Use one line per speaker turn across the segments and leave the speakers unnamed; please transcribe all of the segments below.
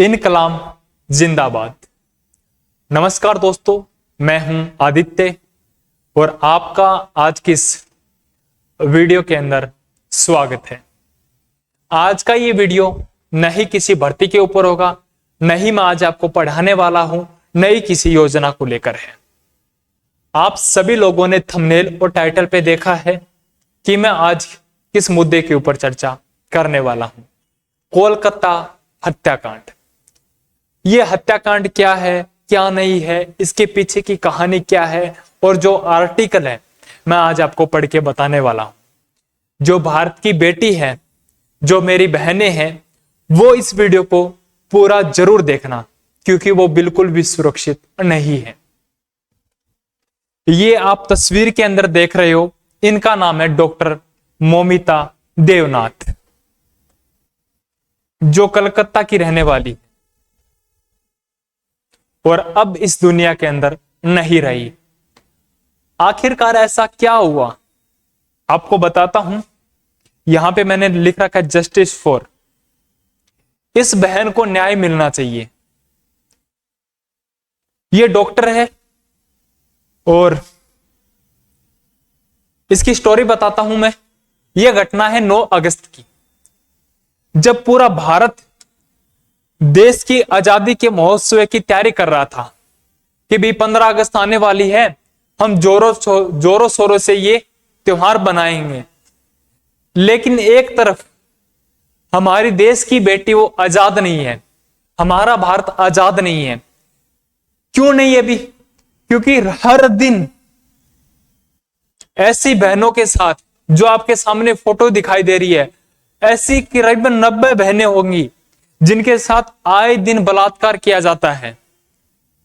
इनकलाम जिंदाबाद। नमस्कार दोस्तों, मैं हूं आदित्य और आपका आज की इस वीडियो के अंदर स्वागत है। आज का ये वीडियो न ही किसी भर्ती के ऊपर होगा, न ही मैं आज आपको पढ़ाने वाला हूं, न ही किसी योजना को लेकर है। आप सभी लोगों ने थंबनेल और टाइटल पे देखा है कि मैं आज किस मुद्दे के ऊपर चर्चा करने वाला हूं। कोलकाता हत्याकांड। ये हत्याकांड क्या है, क्या नहीं है, इसके पीछे की कहानी क्या है और जो आर्टिकल है मैं आज आपको पढ़ के बताने वाला हूं। जो भारत की बेटी है, जो मेरी बहनें हैं, वो इस वीडियो को पूरा जरूर देखना, क्योंकि वो बिल्कुल भी सुरक्षित नहीं है। ये आप तस्वीर के अंदर देख रहे हो, इनका नाम है डॉक्टर मोमिता देवनाथ, जो कलकत्ता की रहने वाली और अब इस दुनिया के अंदर नहीं रही। आखिरकार ऐसा क्या हुआ, आपको बताता हूं। यहां पे मैंने लिख रखा है जस्टिस फॉर। इस बहन को न्याय मिलना चाहिए। ये डॉक्टर है और इसकी स्टोरी बताता हूं मैं। यह घटना है 9 अगस्त की, जब पूरा भारत देश की आजादी के महोत्सव की तैयारी कर रहा था कि भी 15 अगस्त आने वाली है, हम जोरों शोरों से ये त्योहार बनाएंगे। लेकिन एक तरफ हमारी देश की बेटी वो आजाद नहीं है, हमारा भारत आजाद नहीं है। क्यों नहीं है भी? क्योंकि हर दिन ऐसी बहनों के साथ, जो आपके सामने फोटो दिखाई दे रही है, ऐसी करीबन 90 बहनें होंगी जिनके साथ आए दिन बलात्कार किया जाता है।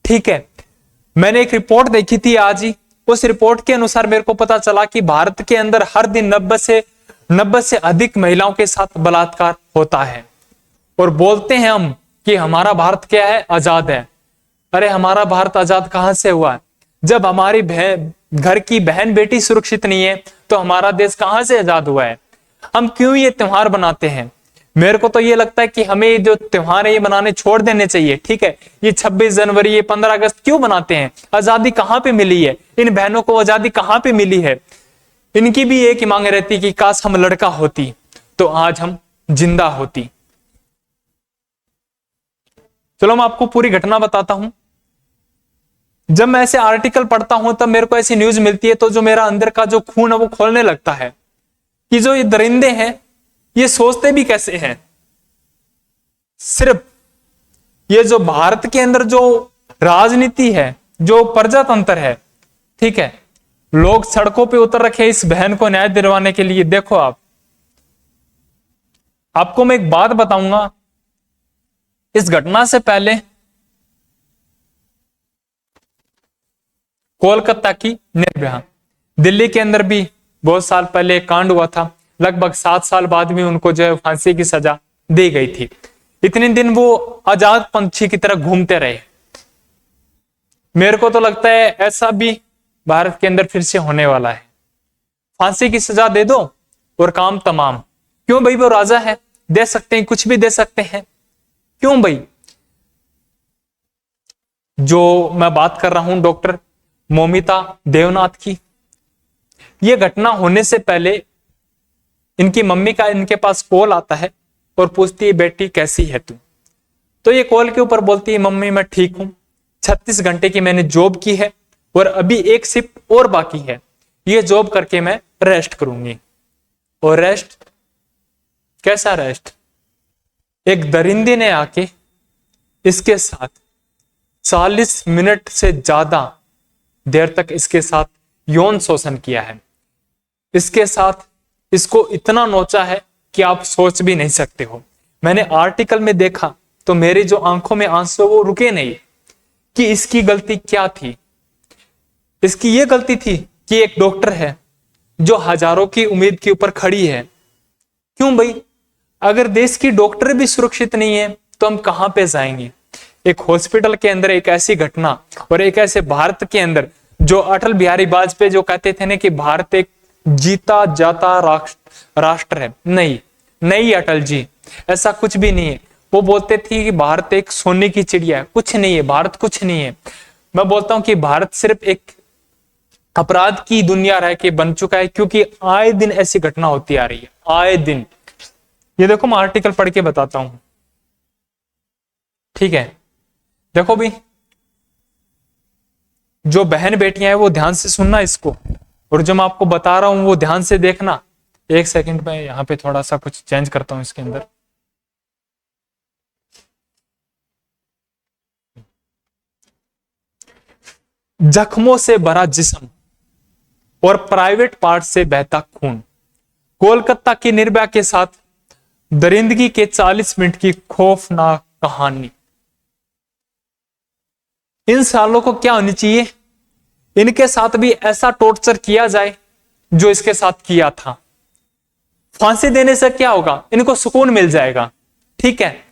ठीक है, मैंने एक रिपोर्ट देखी थी आज ही। उस रिपोर्ट के अनुसार मेरे को पता चला कि भारत के अंदर हर दिन 90 से अधिक महिलाओं के साथ बलात्कार होता है। और बोलते हैं हम कि हमारा भारत क्या है, आजाद है। अरे हमारा भारत आजाद कहां से हुआ है? जब हमारी घर की बहन बेटी सुरक्षित नहीं है तो हमारा देश कहां से आजाद हुआ है? हम क्यों ये त्योहार बनाते हैं? मेरे को तो ये लगता है कि हमें ये जो त्योहार है ये मनाने छोड़ देने चाहिए। ठीक है, ये 26 जनवरी, ये 15 अगस्त क्यों बनाते हैं? आजादी कहां पे मिली है? इन बहनों को आजादी कहां पे मिली है? इनकी भी एक ही मांग रहती कि काश हम लड़का होती तो आज हम जिंदा होती। चलो मैं आपको पूरी घटना बताता हूं। जब मैं ऐसे आर्टिकल पढ़ता हूं तब मेरे को ऐसी न्यूज मिलती है तो जो मेरा अंदर का जो खून है वो खोलने लगता है कि जो ये दरिंदे हैं ये सोचते भी कैसे हैं। सिर्फ ये जो भारत के अंदर जो राजनीति है, जो प्रजातंत्र है, ठीक है, लोग सड़कों पे उतर रखे इस बहन को न्याय दिलवाने के लिए। देखो आपको मैं एक बात बताऊंगा। इस घटना से पहले कोलकाता की निर्भया, दिल्ली के अंदर भी बहुत साल पहले कांड हुआ था। लगभग 7 साल बाद भी उनको जो है फांसी की सजा दी गई थी। इतने दिन वो आजाद पंछी की तरह घूमते रहे। मेरे को तो लगता है ऐसा भी भारत के अंदर फिर से होने वाला है। फांसी की सजा दे दो और काम तमाम। क्यों भाई? वो राजा है, दे सकते हैं, कुछ भी दे सकते हैं। क्यों भाई? जो मैं बात कर रहा हूं डॉक्टर मोमिता देवनाथ की, यह घटना होने से पहले इनकी मम्मी का इनके पास कॉल आता है और पूछती है बेटी कैसी है तू? तो ये कॉल के ऊपर बोलती है मम्मी मैं ठीक हूं, 36 घंटे की मैंने जॉब की है और अभी एक शिफ्ट और बाकी है, ये जॉब करके मैं रेस्ट करूंगी। और रेस्ट? कैसा रेस्ट? एक दरिंदे ने आके इसके साथ 40 मिनट से ज्यादा देर तक इसके साथ यौन शोषण किया है। इसके साथ इसको इतना नोचा है कि आप सोच भी नहीं सकते हो। मैंने आर्टिकल में देखा तो मेरी जो आंखों में आंसू वो रुके नहीं कि इसकी गलती क्या थी। इसकी ये गलती थी कि एक डॉक्टर है जो हजारों की उम्मीद के ऊपर खड़ी है। क्यों भाई? अगर देश की डॉक्टर भी सुरक्षित नहीं है तो हम कहां पे जाएंगे? एक हॉस्पिटल के अंदर एक ऐसी घटना और एक ऐसे भारत के अंदर जो अटल बिहारी वाजपेयी जो कहते थे ना कि भारत एक जीता जाता राष्ट्र है। नहीं अटल जी, ऐसा कुछ भी नहीं है। वो बोलते थे कि भारत एक सोने की चिड़िया है। कुछ नहीं है, भारत कुछ नहीं है। मैं बोलता हूं कि भारत सिर्फ एक अपराध की दुनिया रह के बन चुका है, क्योंकि आए दिन ऐसी घटना होती आ रही है, आए दिन। ये देखो मैं आर्टिकल पढ़ के बताता हूं, ठीक है। देखो भी, जो बहन बेटियां हैं वो ध्यान से सुनना इसको, और जो मैं आपको बता रहा हूं वो ध्यान से देखना। एक सेकंड में यहां पे थोड़ा सा कुछ चेंज करता हूं इसके अंदर। जख्मों से भरा जिस्म और प्राइवेट पार्ट से बहता खून, कोलकाता की निर्भया के साथ दरिंदगी के 40 मिनट की खौफनाक कहानी। इन सालों को क्या होनी चाहिए, इनके साथ भी ऐसा टॉर्चर किया जाए जो इसके साथ किया था। फांसी देने से क्या होगा, इनको सुकून मिल जाएगा, ठीक है।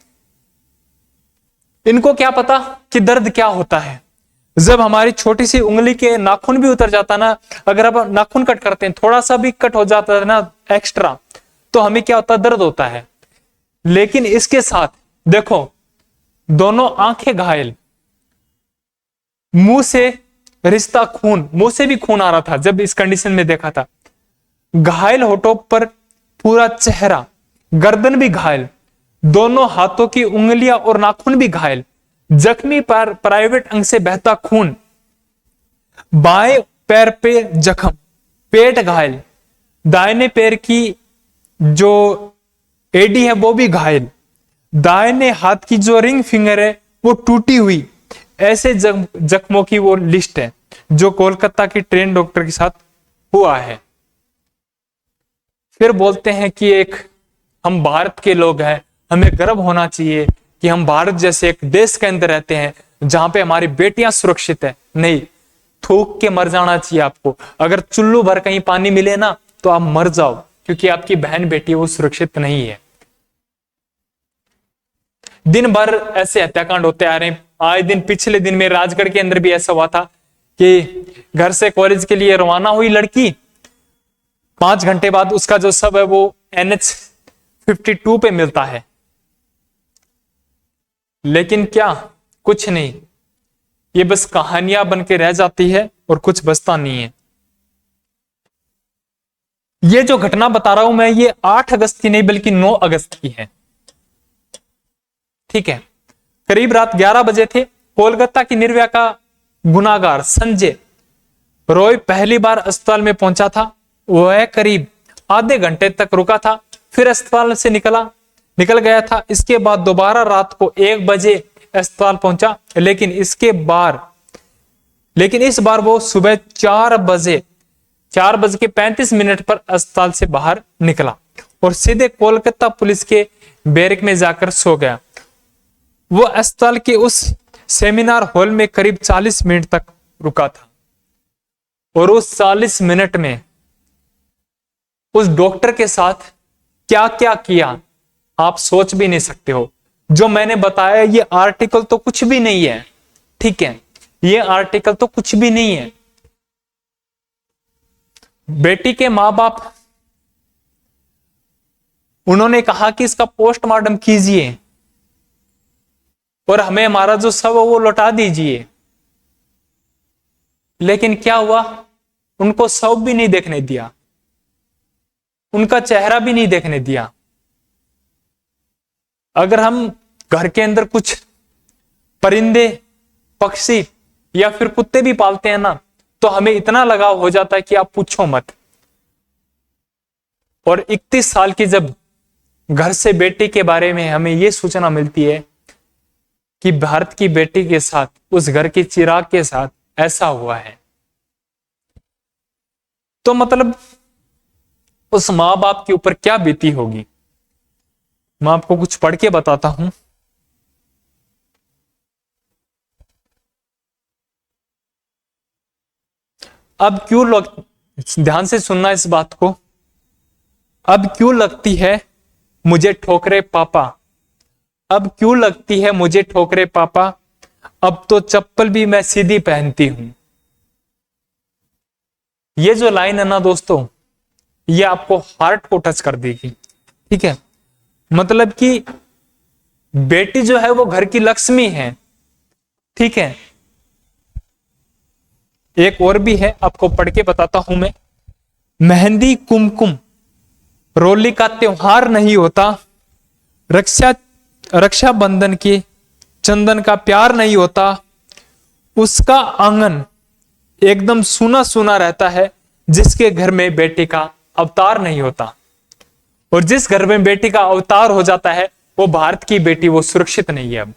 इनको क्या पता कि दर्द क्या होता है। जब हमारी छोटी सी उंगली के नाखून भी उतर जाता ना, अगर अब नाखून कट करते हैं, थोड़ा सा भी कट हो जाता है ना एक्स्ट्रा, तो हमें क्या होता है, दर्द होता है। लेकिन इसके साथ देखो, दोनों आंखें घायल, मुंह से रिश्ता खून, मुंह से भी खून आ रहा था जब इस कंडीशन में देखा था। घायल होठों पर पूरा चेहरा, गर्दन भी घायल, दोनों हाथों की उंगलियां और नाखून भी घायल, जख्मी पर प्राइवेट अंग से बहता खून, बाएं पैर पे जख्म, पेट घायल, दाहिने पैर की जो एडी है वो भी घायल, दाहिने हाथ की जो रिंग फिंगर है वो टूटी हुई। ऐसे जख्मों की वो लिस्ट है जो कोलकाता की ट्रेन डॉक्टर के साथ हुआ है। फिर बोलते हैं कि एक हम भारत के लोग हैं, हमें गर्व होना चाहिए कि हम भारत जैसे एक देश के अंदर रहते हैं जहां पे हमारी बेटियां सुरक्षित है। नहीं, थूक के मर जाना चाहिए आपको। अगर चुल्लू भर कहीं पानी मिले ना तो आप मर जाओ, क्योंकि आपकी बहन बेटी वो सुरक्षित नहीं है। दिन भर ऐसे हत्याकांड होते आ रहे हैं आए दिन। पिछले दिन में राजगढ़ के अंदर भी ऐसा हुआ था कि घर से कॉलेज के लिए रवाना हुई लड़की, 5 घंटे बाद उसका जो शव है वो NH-52 पे मिलता है। लेकिन क्या, कुछ नहीं, ये बस कहानियां बन के रह जाती है और कुछ बचता नहीं है। ये जो घटना बता रहा हूं मैं, ये 8 अगस्त की नहीं बल्कि 9 अगस्त की है, ठीक है। करीब रात 11 बजे थे। कोलकाता की निर्भया का गुनाहगार संजय रॉय पहली बार अस्पताल में पहुंचा था। वह करीब आधे घंटे तक रुका था, फिर अस्पताल से निकल गया था। इसके बाद दोबारा रात को 1 बजे अस्पताल पहुंचा, लेकिन इस बार वो सुबह 4 बजे 4:35 पर अस्पताल से बाहर निकला और सीधे कोलकाता पुलिस के बैरक में जाकर सो गया। वो अस्पताल के उस सेमिनार हॉल में करीब 40 मिनट तक रुका था, और उस 40 मिनट में उस डॉक्टर के साथ क्या क्या किया आप सोच भी नहीं सकते हो। जो मैंने बताया ये आर्टिकल तो कुछ भी नहीं है, ठीक है, ये आर्टिकल तो कुछ भी नहीं है। बेटी के मां बाप, उन्होंने कहा कि इसका पोस्टमार्टम कीजिए और हमें हमारा जो शव है वो लौटा दीजिए। लेकिन क्या हुआ, उनको शव भी नहीं देखने दिया, उनका चेहरा भी नहीं देखने दिया। अगर हम घर के अंदर कुछ परिंदे, पक्षी या फिर कुत्ते भी पालते हैं ना, तो हमें इतना लगाव हो जाता है कि आप पूछो मत। और 31 साल की जब घर से बेटी के बारे में हमें यह सूचना मिलती है कि भारत की बेटी के साथ, उस घर के चिराग के साथ ऐसा हुआ है, तो मतलब उस मां बाप के ऊपर क्या बीती होगी। मैं आपको कुछ पढ़ के बताता हूं। अब क्यों ध्यान से सुनना इस बात को। अब क्यों लगती है मुझे ठोकरे पापा, अब क्यों लगती है मुझे ठोकरे पापा, अब तो चप्पल भी मैं सीधी पहनती हूं। ये जो लाइन है ना दोस्तों, ये आपको हार्ट को टच कर देगी, ठीक है। मतलब कि बेटी जो है वो घर की लक्ष्मी है। ठीक है, एक और भी है, आपको पढ़ के बताता हूं मैं। मेहंदी कुमकुम रोली का त्योहार नहीं होता, रक्षाबंधन के चंदन का प्यार नहीं होता, उसका आंगन एकदम सूना सूना रहता है जिसके घर में बेटी का अवतार नहीं होता। और जिस घर में बेटी का अवतार हो जाता है वो भारत की बेटी, वो सुरक्षित नहीं है। अब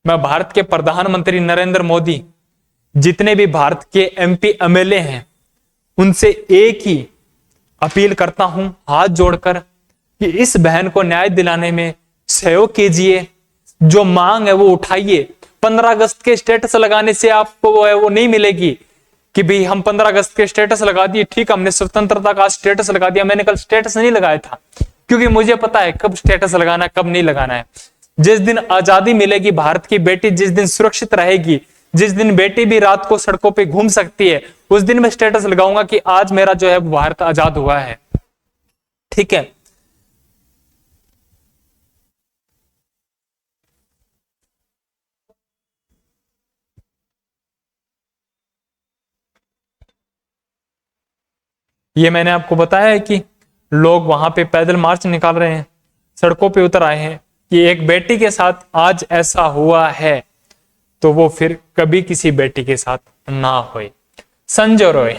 मैं भारत के प्रधानमंत्री नरेंद्र मोदी, जितने भी भारत के एमपी एमएलए हैं, उनसे एक ही अपील करता हूं हाथ जोड़कर कि इस बहन को न्याय दिलाने में सहयोग कीजिए। जो मांग है वो उठाइए। 15 अगस्त के स्टेटस लगाने से आपको वो नहीं मिलेगी कि भाई हम 15 अगस्त के स्टेटस लगा दिए, ठीक, हमने स्वतंत्रता का स्टेटस लगा दिया। मैंने कल स्टेटस नहीं लगाया था क्योंकि मुझे पता है कब स्टेटस लगाना है, कब नहीं लगाना है। जिस दिन आजादी मिलेगी, भारत की बेटी जिस दिन सुरक्षित रहेगी, जिस दिन बेटी भी रात को सड़कों पे घूम सकती है, उस दिन मैं स्टेटस लगाऊंगा कि आज मेरा जो है भारत आजाद हुआ है। ठीक है, ये मैंने आपको बताया है कि लोग वहां पे पैदल मार्च निकाल रहे हैं, सड़कों पे उतर आए हैं कि एक बेटी के साथ आज ऐसा हुआ है तो वो फिर कभी किसी बेटी के साथ ना होए। संजय रॉय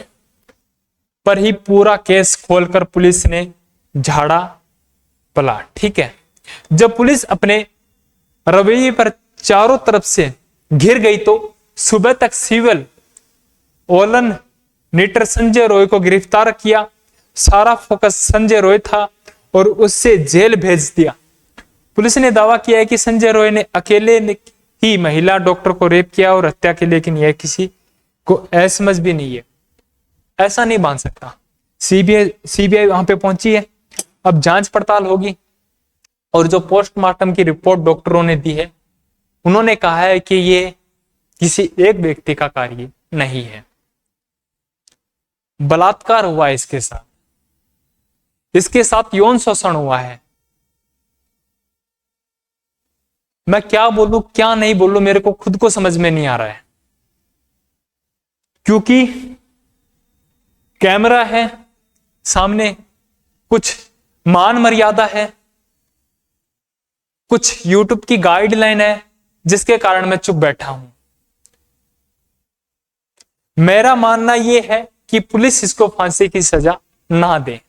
पर ही पूरा केस खोलकर पुलिस ने झाड़ा पला। ठीक है, जब पुलिस अपने रवैये पर चारों तरफ से घिर गई तो सुबह तक सिविल ओलन नीटर संजय रॉय को गिरफ्तार किया। सारा फोकस संजय रॉय था और उससे जेल भेज दिया। पुलिस ने दावा किया है कि संजय रॉय ने अकेले ही महिला डॉक्टर को रेप किया और हत्या की, लेकिन यह किसी को असमझ भी नहीं है। ऐसा नहीं मान सकता। सीबीआई वहां पे पहुंची है, अब जांच पड़ताल होगी और जो पोस्टमार्टम की रिपोर्ट डॉक्टरों ने दी है, उन्होंने कहा है कि ये किसी एक व्यक्ति का कार्य नहीं है, बलात्कार हुआ है इसके साथ यौन शोषण हुआ है। मैं क्या बोलूं क्या नहीं बोलूं, मेरे को खुद को समझ में नहीं आ रहा है, क्योंकि कैमरा है सामने, कुछ मान मर्यादा है, कुछ यूट्यूब की गाइडलाइन है, जिसके कारण मैं चुप बैठा हूं। मेरा मानना यह है कि पुलिस इसको फांसी की सजा ना दे।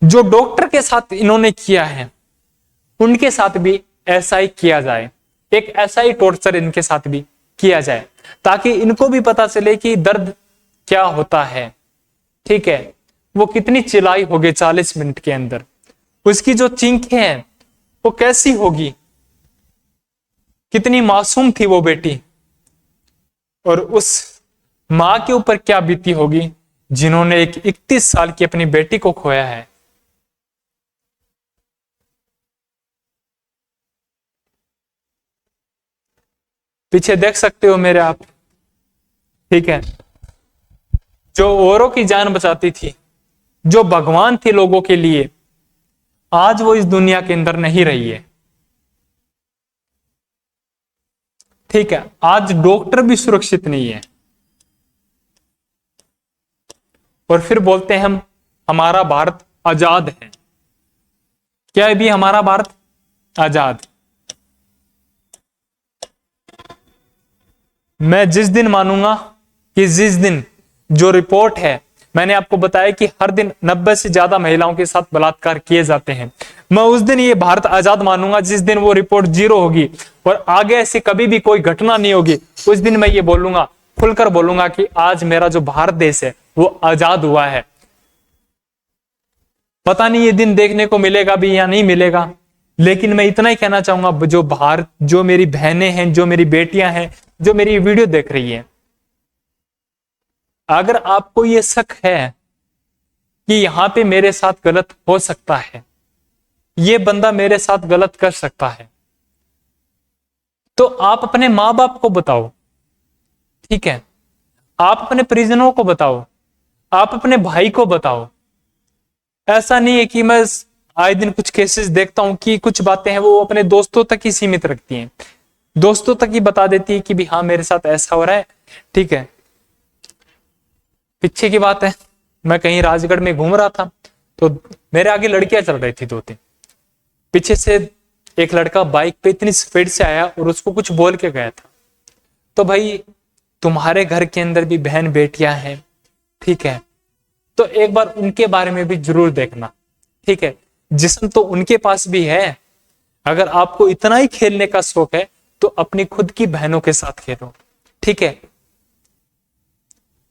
जो डॉक्टर के साथ इन्होंने किया है उनके साथ भी ऐसा ही किया जाए, एक ऐसा ही टॉर्चर इनके साथ भी किया जाए, ताकि इनको भी पता चले कि दर्द क्या होता है। ठीक है, वो कितनी चिल्लाई होगी 40 मिनट के अंदर, उसकी जो चीखें हैं वो कैसी होगी, कितनी मासूम थी वो बेटी, और उस मां के ऊपर क्या बीती होगी जिन्होंने एक 31 साल की अपनी बेटी को खोया है। पीछे देख सकते हो मेरे आप। ठीक है, जो औरों की जान बचाती थी, जो भगवान थी लोगों के लिए, आज वो इस दुनिया के अंदर नहीं रही है। ठीक है, आज डॉक्टर भी सुरक्षित नहीं है और फिर बोलते हैं हम हमारा भारत आजाद है। क्या है भी हमारा भारत आजाद? मैं जिस दिन मानूंगा कि जिस दिन जो रिपोर्ट है, मैंने आपको बताया कि हर दिन 90 से ज्यादा महिलाओं के साथ बलात्कार किए जाते हैं, मैं उस दिन ये भारत आजाद मानूंगा जिस दिन वो रिपोर्ट 0 होगी और आगे ऐसी कभी भी कोई घटना नहीं होगी। उस दिन मैं ये बोलूंगा, खुलकर बोलूंगा कि आज मेरा जो भारत देश है वो आजाद हुआ है। पता नहीं ये दिन देखने को मिलेगा भी या नहीं मिलेगा, लेकिन मैं इतना ही कहना चाहूंगा, जो भारत, जो मेरी बहनें हैं, जो मेरी बेटियां हैं, जो मेरी वीडियो देख रही है, अगर आपको ये शक है कि यहां पे मेरे साथ गलत हो सकता है, ये बंदा मेरे साथ गलत कर सकता है, तो आप अपने मां बाप को बताओ। ठीक है, आप अपने परिजनों को बताओ, आप अपने भाई को बताओ, ऐसा नहीं है कि मैं आए दिन कुछ केसेस देखता हूं कि कुछ बातें हैं वो अपने दोस्तों तक ही सीमित रखती हैं, दोस्तों तक ही बता देती है कि भी हाँ मेरे साथ ऐसा हो रहा है। ठीक है, पीछे की बात है, मैं कहीं राजगढ़ में घूम रहा था तो मेरे आगे लड़कियां चल रही थी 2-3, पीछे से एक लड़का बाइक पे इतनी स्पीड से आया और उसको कुछ बोल के गया था। तो भाई तुम्हारे घर के अंदर भी बहन बेटियां हैं, ठीक है, तो एक बार उनके बारे में भी जरूर देखना। ठीक है, जिस्म तो उनके पास भी है। अगर आपको इतना ही खेलने का शौक है तो अपनी खुद की बहनों के साथ खेलो। ठीक है,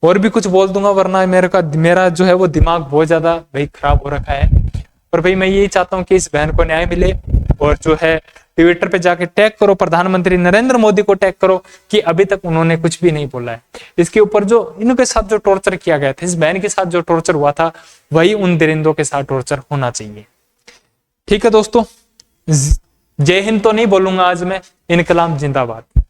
और भी कुछ बोल दूंगा वरना मेरा जो है वो दिमाग बहुत ज्यादा भाई खराब हो रखा है। और भाई मैं यही चाहता हूं कि इस बहन को न्याय मिले। और जो है ट्विटर पे जाके टैग करो, प्रधानमंत्री नरेंद्र मोदी को टैग करो कि अभी तक उन्होंने कुछ भी नहीं बोला है इसके ऊपर। जो इनके साथ जो टॉर्चर किया गया था, इस बहन के साथ जो टॉर्चर हुआ था, वही उन दरिंदों के साथ टॉर्चर होना चाहिए। ठीक है दोस्तों, जय हिंद तो नहीं बोलूंगा आज मैं, इनकलाब जिंदाबाद।